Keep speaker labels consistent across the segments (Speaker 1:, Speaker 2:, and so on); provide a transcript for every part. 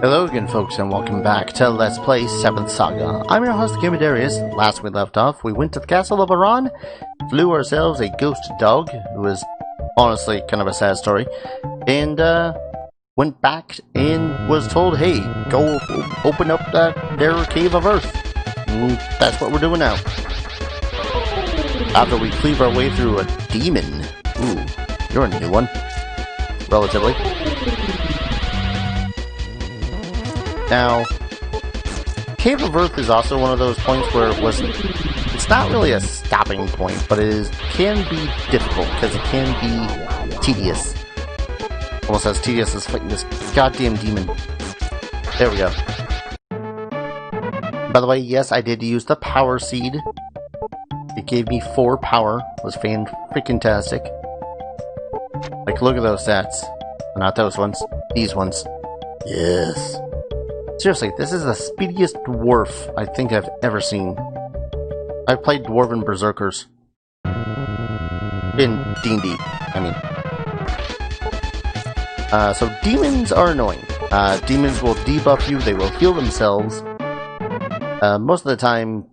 Speaker 1: Hello again, folks, and welcome back to Let's Play 7th Saga. I'm your host, Darius. Last we left off, we went to the castle of Olvan, flew ourselves a ghost dog, who was honestly kind of a sad story, and went back and was told, hey, go open up their cave of earth. And that's what we're doing now. After we cleave our way through a demon. Ooh, you're a new one. Relatively. Now, Cave of Earth is also one of those points where it's not really a stopping point, but it can be difficult, because it can be tedious. Almost as tedious as fighting this goddamn demon. There we go. By the way, yes, I did use the power seed. It gave me 4 power. It was fan-freaking-tastic. Like, look at those stats. Not those ones. These ones. Yes. Seriously, this is the speediest dwarf I think I've ever seen. I've played Dwarven Berserkers. In D&D, I mean. So demons are annoying. Demons will debuff you, they will heal themselves. Most of the time,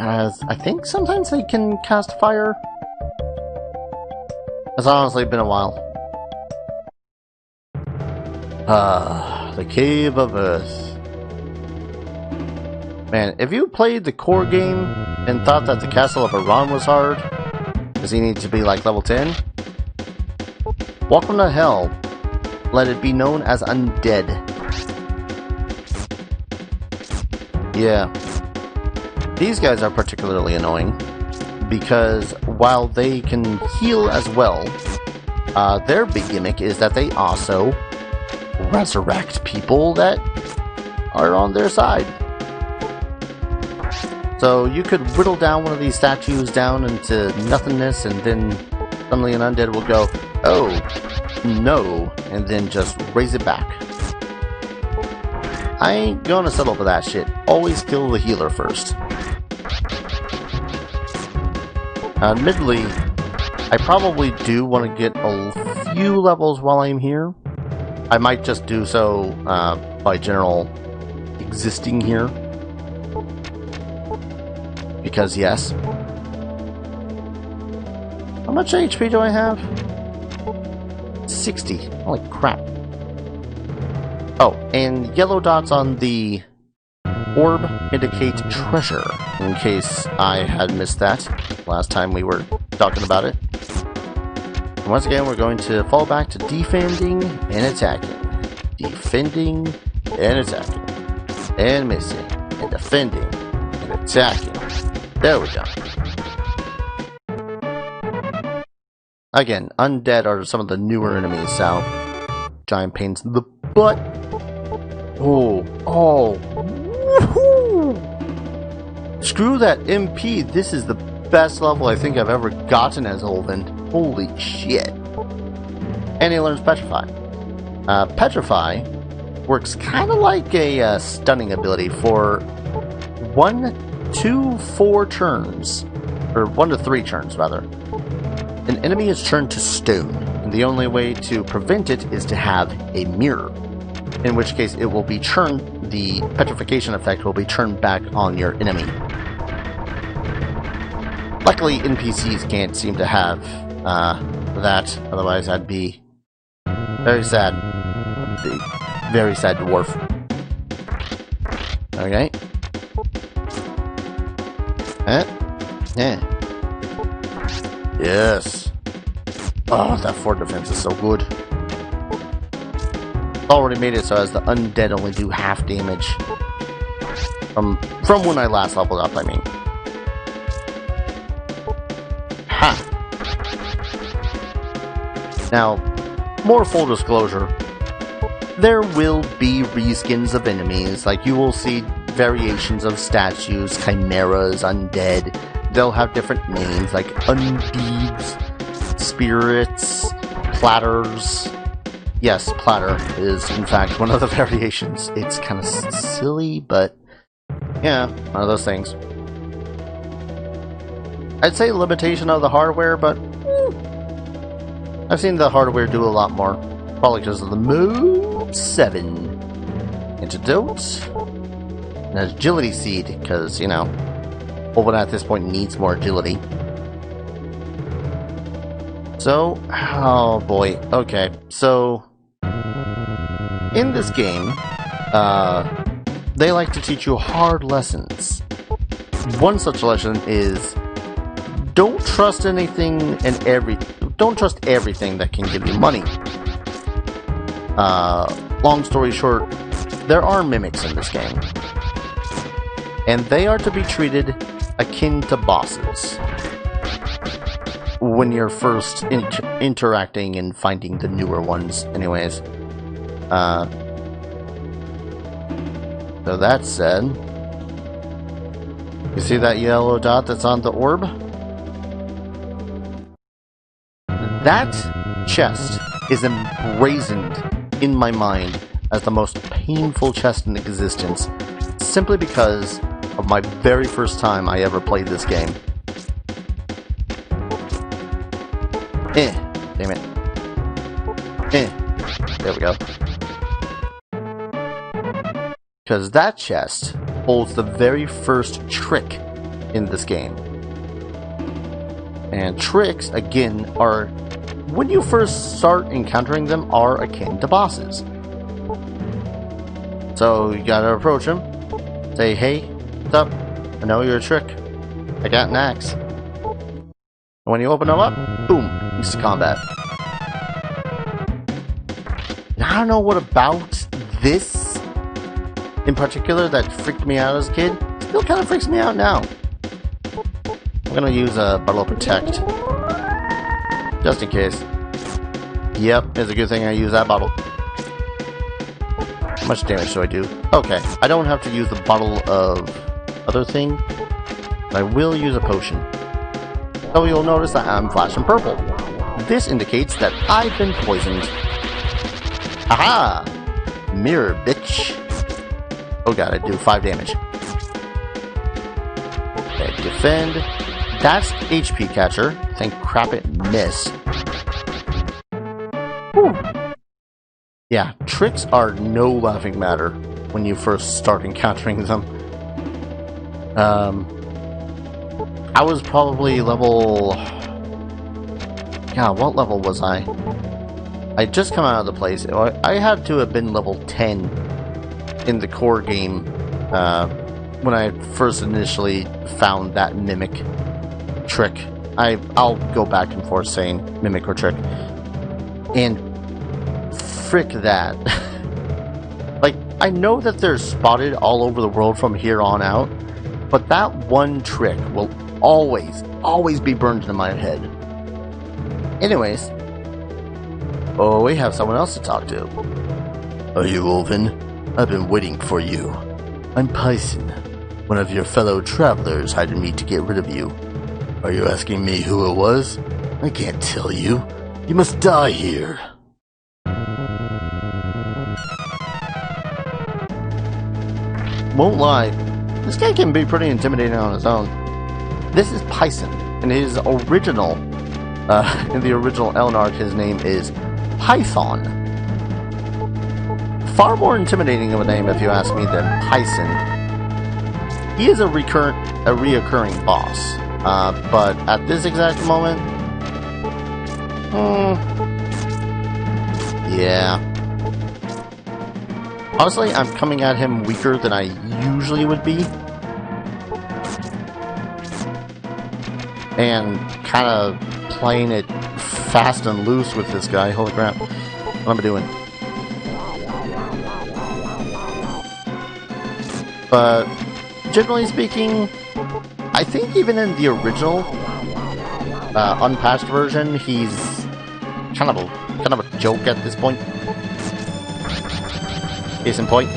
Speaker 1: I think sometimes they can cast fire. It's honestly been a while. The Cave of Earth. Man, if you played the core game and thought that the Castle of Olvan was hard, because he needs to be like level 10, welcome to hell. Let it be known as undead. Yeah. These guys are particularly annoying, because while they can heal as well, their big gimmick is that they also resurrect people that are on their side. So you could whittle down one of these statues down into nothingness, and then suddenly an undead will go, oh, no, and then just raise it back. I ain't gonna settle for that shit. Always kill the healer first. Admittedly, I probably do want to get a few levels while I'm here. I might just do so by general existing here. Because yes. How much HP do I have? 60. Holy crap. Oh, and yellow dots on the orb indicate treasure, in case I had missed that last time we were talking about it. Once again, we're going to fall back to defending and attacking. Defending and attacking. And missing. And defending and attacking. There we go. Again, undead are some of the newer enemies, so giant pains in the butt. Oh. Woohoo! Screw that MP. This is the best level I think I've ever gotten as Olvan. Holy shit. And he learns Petrify. Petrify works kind of like a stunning ability for 1 to 4 turns. Or 1 to 3 turns, rather. An enemy is turned to stone, and the only way to prevent it is to have a mirror. In which case it will be turned, the petrification effect will be turned back on your enemy. Luckily, NPCs can't seem to have that, otherwise I'd be very sad. Very sad dwarf. Okay. Yeah. Yes. Oh, that fort defense is so good. Already made it so as the undead only do half damage. From when I last leveled up, I mean. Ha! Now, more full disclosure, there will be reskins of enemies, like you will see variations of statues, chimeras, undead. They'll have different names, like undeeds, spirits, platters. Yes, platter is in fact one of the variations. It's kind of silly, but yeah, one of those things. I'd say limitation of the hardware, but I've seen the hardware do a lot more. Probably because of the move 7. Antidote. And agility seed, because, you know, Olvan at this point needs more agility. So, oh boy, okay. So, in this game, they like to teach you hard lessons. One such lesson is, don't trust anything don't trust everything that can give you money. Long story short, there are mimics in this game. And they are to be treated akin to bosses when you're first interacting and finding the newer ones, anyways. So that said, you see that yellow dot that's on the orb? That chest is emblazoned in my mind as the most painful chest in existence, simply because of my very first time I ever played this game. Damn it. There we go. Because that chest holds the very first trick in this game. And tricks, again, are, when you first start encountering them, are akin to bosses. So you gotta approach them, say, hey, what's up? I know you're a trick. I got an axe. And when you open them up, boom, instant combat. And I don't know what about this in particular that freaked me out as a kid. Still kind of freaks me out now. I'm gonna use a Bottle of Protect. Just in case. Yep, it's a good thing I use that bottle. How much damage do I do? Okay, I don't have to use the bottle of other thing, but I will use a potion. So you'll notice that I'm flashing purple. This indicates that I've been poisoned. Aha! Mirror, bitch. Oh god, I do 5 damage. Okay, defend. That's HP catcher. Thank crap it missed. Whew. Yeah, tricks are no laughing matter when you first start encountering them. I was probably level... God, what level was I? I just come out of the place. I had to have been level 10 in the core game when I first initially found that mimic trick. I'll go back and forth saying mimic or trick. And frick that. Like, I know that they're spotted all over the world from here on out, but that one trick will always be burned into my head. Anyways, oh, we have someone else to talk to. Are you Olvan? I've been waiting for you. I'm Tyson, one of your fellow travelers hired me to get rid of you. Are you asking me who it was? I can't tell you. You must die here. Won't lie, this guy can be pretty intimidating on his own. This is Tyson. In his original, in the original Elnark, his name is Python. Far more intimidating of a name, if you ask me, than Tyson. He is a reoccurring boss, but at this exact moment, yeah. Honestly, I'm coming at him weaker than I usually would be. And kind of playing it fast and loose with this guy. Holy crap. What am I doing? But generally speaking, I think even in the original unpatched version, he's kind of a joke at this point. Case in point,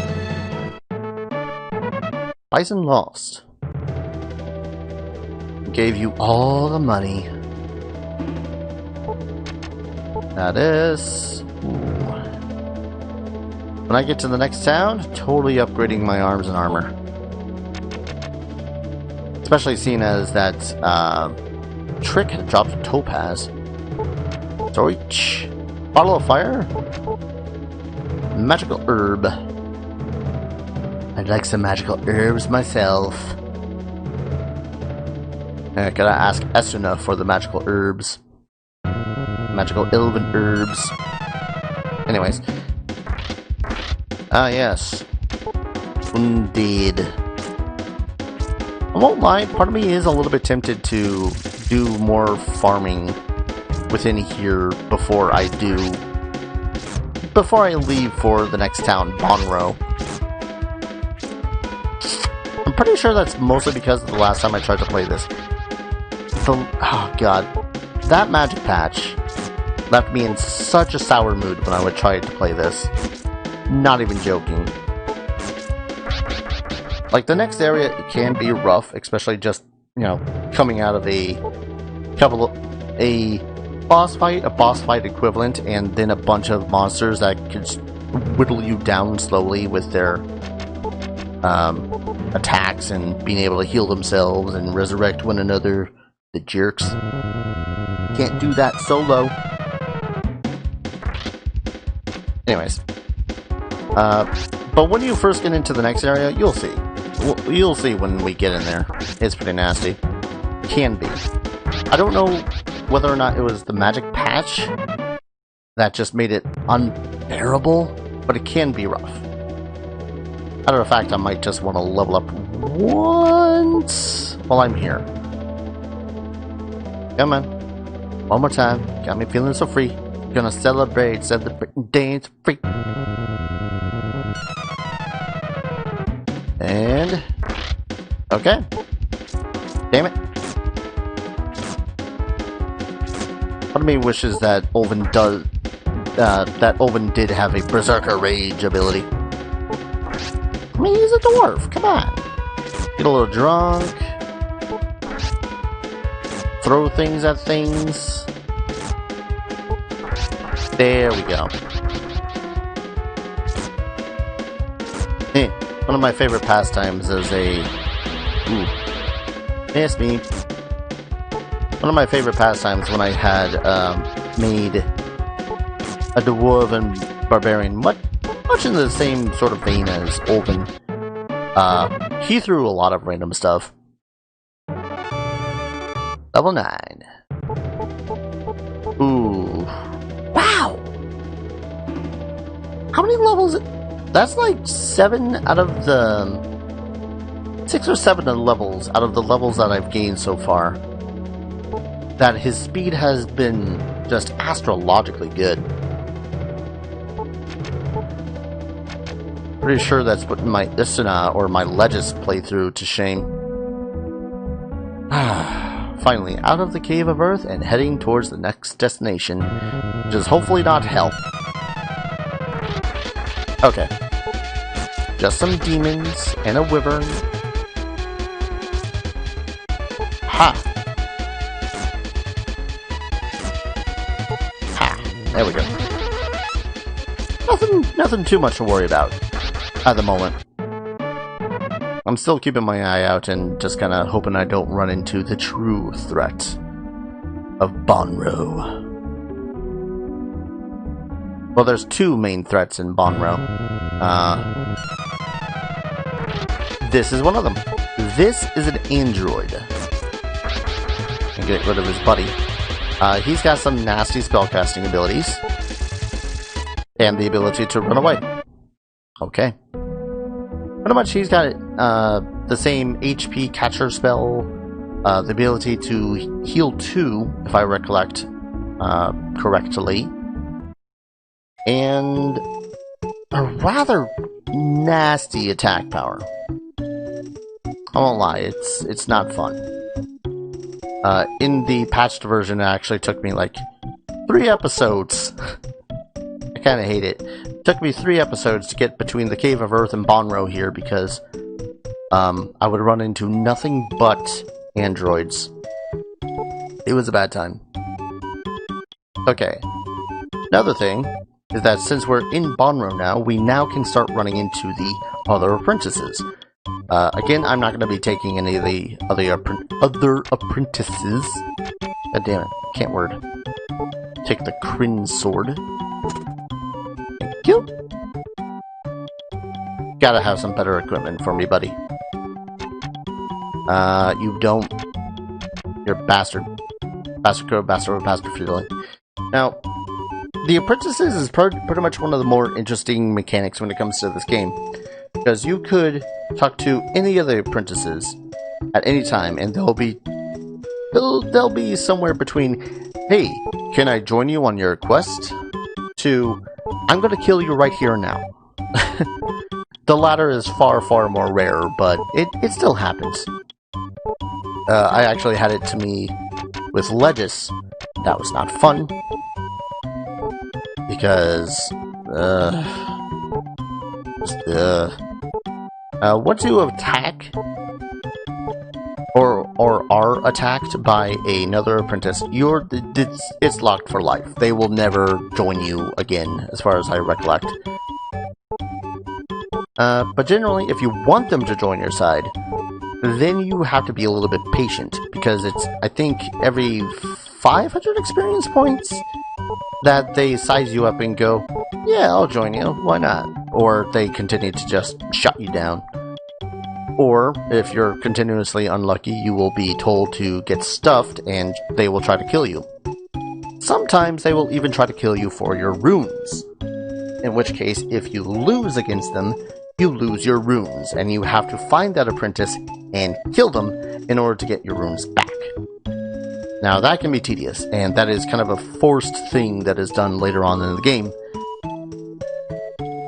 Speaker 1: Tyson lost. Gave you all the money. That is... Ooh. When I get to the next town, totally upgrading my arms and armor. Especially seeing as that trick had dropped a topaz. Sorry. Bottle of fire? Magical herb. I'd like some magical herbs myself. I gotta ask Esuna for the magical herbs. Magical elven herbs. Anyways. Ah, yes. Undead. I won't lie, part of me is a little bit tempted to do more farming within here before I leave for the next town, Bonro. I'm pretty sure that's mostly because of the last time I tried to play this. Oh god. That magic patch left me in such a sour mood when I would try to play this. Not even joking. Like, the next area can be rough, especially just, you know, coming out of a boss fight equivalent, and then a bunch of monsters that could whittle you down slowly with their attacks and being able to heal themselves and resurrect one another. The jerks. Can't do that solo. Anyways. But when you first get into the next area, you'll see. You'll see when we get in there. It's pretty nasty. Can be. I don't know whether or not it was the magic patch that just made it unbearable, but it can be rough. Matter of fact, I might just want to level up once while I'm here. Come on. One more time. Got me feeling so free. Gonna celebrate, dance free. And... okay. Damn it. Part of me wishes that Olvan did have a Berserker Rage ability. I mean, he's a dwarf. Come on. Get a little drunk. Throw things at things. There we go. One of my favorite pastimes is miss me. One of my favorite pastimes when I had made a Dwarven Barbarian, much in the same sort of vein as Olvan. He threw a lot of random stuff. Level 9. Ooh. Wow! How many levels? That's like 7 out of the... 6 or 7 levels out of the levels that I've gained so far. That his speed has been just astrologically good. Pretty sure that's putting my Isuna or my Legis playthrough to shame. Finally, out of the Cave of Earth and heading towards the next destination, which is hopefully not hell. Okay. Just some demons and a wyvern. Ha! Ha! There we go. Nothing too much to worry about at the moment. I'm still keeping my eye out and just kind of hoping I don't run into the true threat of Bonro. Well, there's 2 main threats in Bonro. This is one of them. This is an android. And get rid of his buddy. He's got some nasty spellcasting abilities. And the ability to run away. Okay. Pretty much he's got the same HP catcher spell, the ability to heal 2, if I recollect correctly, and a rather nasty attack power. I won't lie, it's not fun. In the patched version, it actually took me like 3 episodes. I kind of hate it. Took me 3 episodes to get between the Cave of Earth and Bonro here because I would run into nothing but androids. It was a bad time. Okay. Another thing is that since we're in Bonro now, we now can start running into the other apprentices. Again, I'm not going to be taking any of the other apprentices. God damn it, can't word. Take the Kryn sword. you. Gotta have some better equipment for me, buddy. You don't. You're a bastard. Bastard crow, bastard, bastard feeling. Now, the apprentices is pretty much one of the more interesting mechanics when it comes to this game. Because you could talk to any of the apprentices at any time, and they'll be somewhere between, hey, can I join you on your quest? To, I'm gonna kill you right here and now. The latter is far, far more rare, but it still happens. I actually had it to me with Legis. That was not fun. Because, once you attack, or are attacked by another apprentice, it's locked for life. They will never join you again, as far as I recollect. But generally, if you want them to join your side, then you have to be a little bit patient, because it's, I think, every 500 experience points that they size you up and go, yeah, I'll join you, why not? Or they continue to just shut you down. Or, if you're continuously unlucky, you will be told to get stuffed and they will try to kill you. Sometimes they will even try to kill you for your runes. In which case, if you lose against them, you lose your runes, and you have to find that apprentice and kill them in order to get your runes back. Now, that can be tedious, and that is kind of a forced thing that is done later on in the game.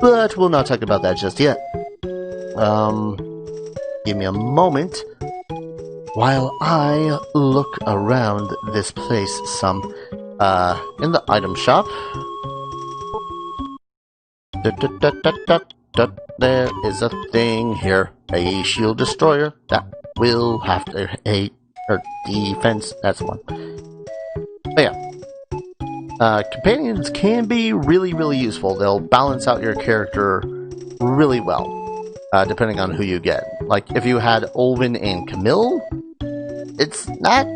Speaker 1: But we'll not talk about that just yet. Give me a moment while I look around this place some. In the item shop. There is a thing here. A shield destroyer that will have to hate or defense. That's one. But yeah. Companions can be really, really useful. They'll balance out your character really well. Depending on who you get. Like, if you had Olvan and Camille, it's not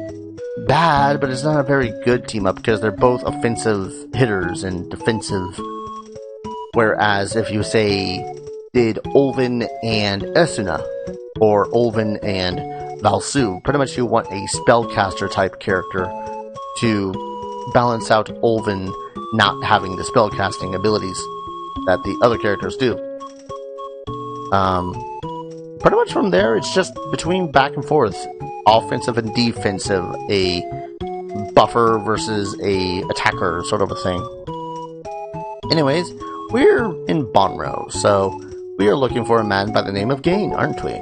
Speaker 1: bad, but it's not a very good team-up, because they're both offensive hitters and defensive. Whereas, if you, say, did Olvan and Esuna, or Olvan and Valsu, pretty much you want a spellcaster-type character to balance out Olvan not having the spellcasting abilities that the other characters do. Pretty much from there, it's just between back and forth, offensive and defensive, a buffer versus a attacker sort of a thing. Anyways, we're in Bonro, so we are looking for a man by the name of Gain, aren't we?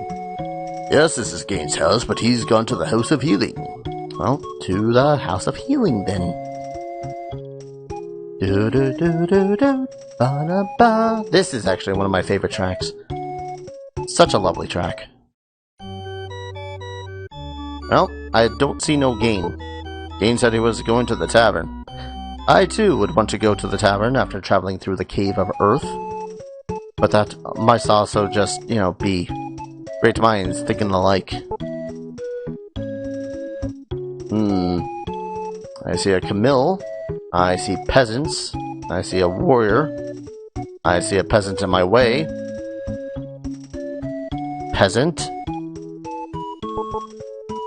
Speaker 1: Yes, this is Gain's house, but he's gone to the House of Healing. Well, to the House of Healing, then. Do-do-do-do-do, ba-da-ba. This is actually one of my favorite tracks. Such a lovely track. Well, I don't see no Gain. Gain said he was going to the tavern. I too would want to go to the tavern after traveling through the Cave of Earth. But that might also just, be great minds thinking alike. I see a Camille. I see peasants. I see a warrior. I see a peasant in my way. Peasant.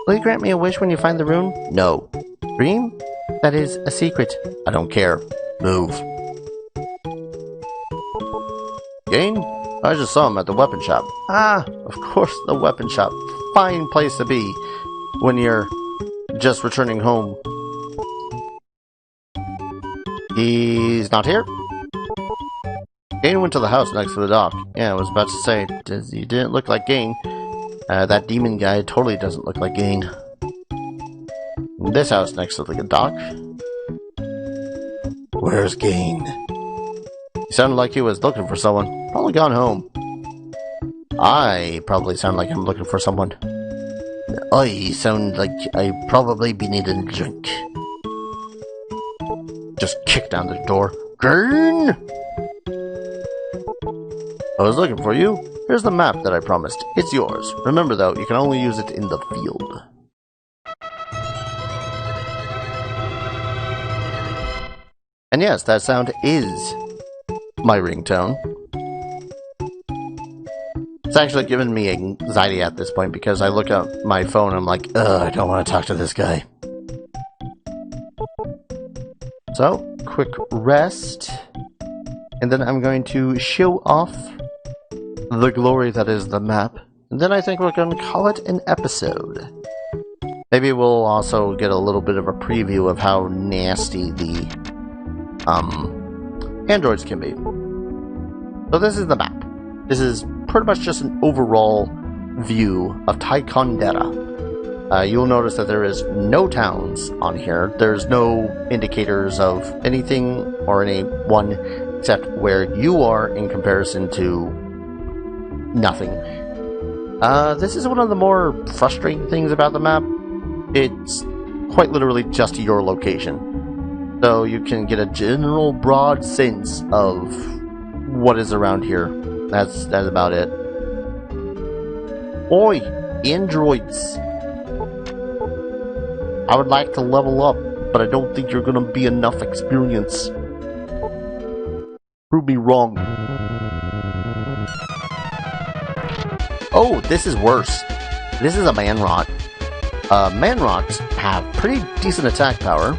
Speaker 1: Will you grant me a wish when you find the rune? No. Dream? That is a secret. I don't care. Move. Gain? I just saw him at the weapon shop. Ah, of course, the weapon shop. Fine place to be when you're just returning home. He's not here? Gain went to the house next to the dock. Yeah, I was about to say, he didn't look like Gain. That demon guy totally doesn't look like Gain. This house next to the dock. Where's Gain? He sounded like he was looking for someone. Probably gone home. I probably sound like I'm looking for someone. I sound like I probably be needing a drink. Just kick down the door. Gain! I was looking for you. Here's the map that I promised. It's yours. Remember though, you can only use it in the field. And yes, that sound is my ringtone. It's actually giving me anxiety at this point because I look at my phone and I'm like, ugh, I don't want to talk to this guy. So, quick rest. And then I'm going to show off the glory that is the map. And then I think we're going to call it an episode. Maybe we'll also get a little bit of a preview of how nasty the androids can be. So this is the map. This is pretty much just an overall view of Tyson. You'll notice that there is no towns on here. There's no indicators of anything or anyone except where you are in comparison to nothing. This is one of the more frustrating things about the map. It's quite literally just your location. So you can get a general broad sense of what is around here. That's about it. Oi, androids! I would like to level up, but I don't think you're gonna be enough experience. Prove me wrong. Oh, this is worse. This is a man-rot. Man-rots have pretty decent attack power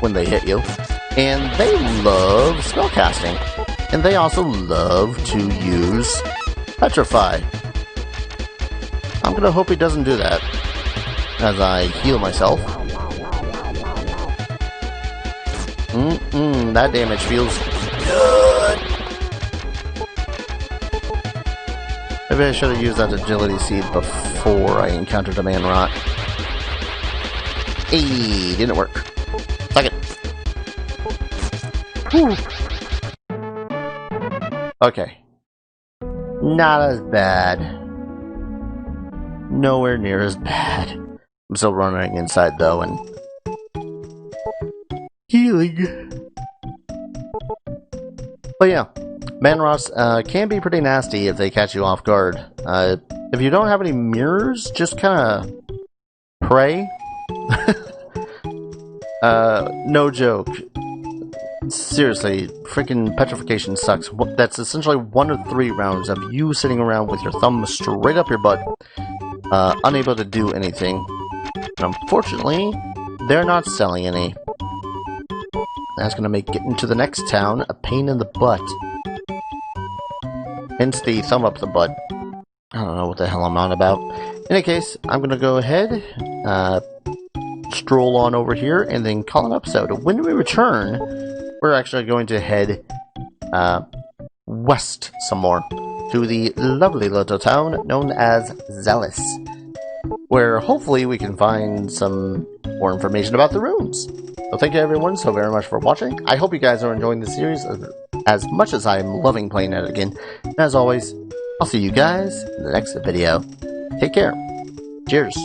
Speaker 1: when they hit you, and they love spellcasting. And they also love to use Petrify. I'm gonna hope he doesn't do that as I heal myself. That damage feels good. Maybe I should have used that agility seed before I encountered a man-rot. Hey, didn't work. Suck it. Whew. Okay. Not as bad. Nowhere near as bad. I'm still running inside though and healing. But yeah, man-rots can be pretty nasty if they catch you off guard. If you don't have any mirrors, just kind of pray. No joke. Seriously, freaking petrification sucks. That's essentially 1 of 3 rounds of you sitting around with your thumb straight up your butt, unable to do anything. And unfortunately, they're not selling any. That's gonna make getting to the next town a pain in the butt. Hence the thumb up the butt. I don't know what the hell I'm on about. In any case, I'm gonna go ahead, stroll on over here, and then call an episode. When we return, we're actually going to head west some more to the lovely little town known as Zealous, where hopefully we can find some more information about the runes. So thank you everyone so very much for watching. I hope you guys are enjoying the series as much as I'm loving playing it again. And as always, I'll see you guys in the next video. Take care. Cheers.